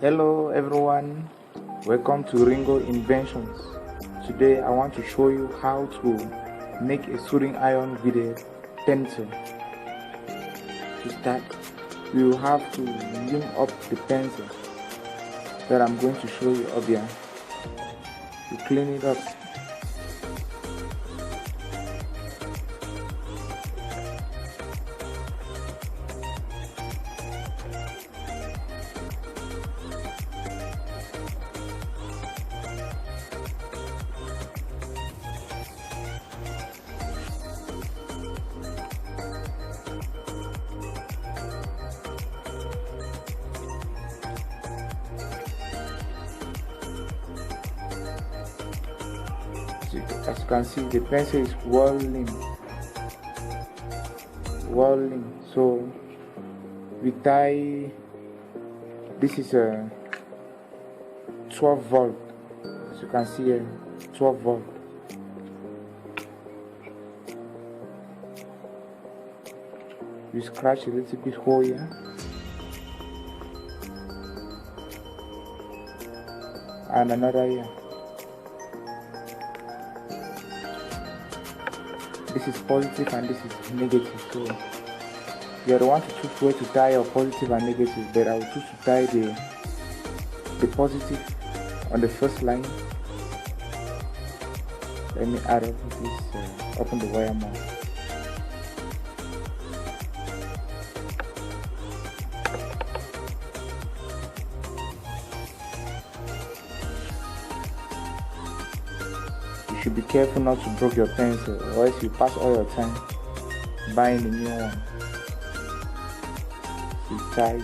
Hello everyone, welcome to Ringo Inventions. Today I want to show you how to make a soldering iron with a pencil. To start, you will have to lim up the pencil that I'm going to show you up here. You clean it up. As you can see, the pencil is whirling. So we tie. This is a 12 volt. As you can see here, 12 volt. You scratch a little bit hole here, and another here. This is positive and this is negative, so you are the one to choose where to tie your positive and negative, but I will choose to tie the positive on the first line. Let me add up this, open the wire more. You should be careful not to break your pencil, or else you pass all your time buying a new one. You tied,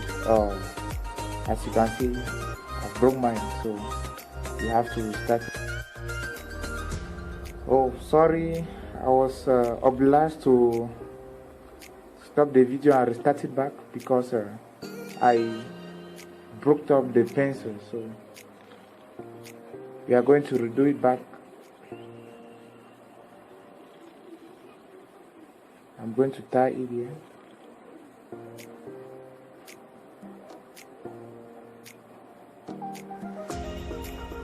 as you can see, I broke mine, so you have to restart it. Oh, sorry, I was obliged to stop the video and restart it back because I broke up the pencil, so we are going to redo it back. I'm going to tie it here.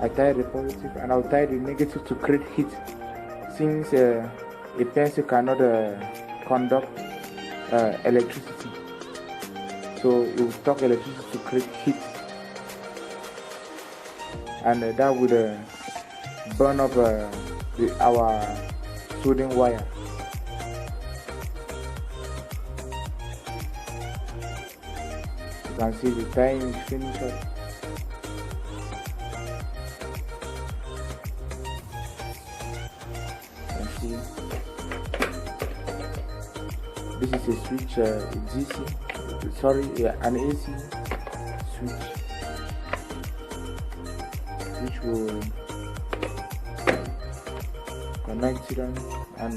I tie the positive and I'll tie the negative to create heat. Since a pencil cannot conduct electricity, so it will stock electricity to create heat, and that would burn up our soldering wire. You can see the tying is finished up. You can see this is a switch, an AC switch, which will connect it on, and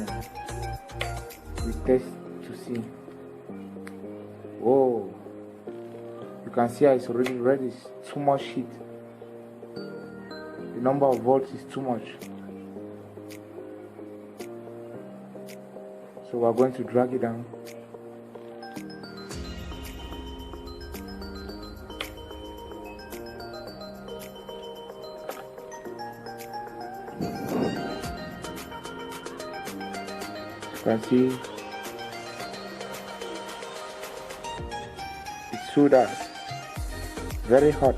we test to see. Whoa! You can see it's already red. It's too much heat. The number of volts is too much. So we're going to drag it down. You can see it's soldered. Very hot.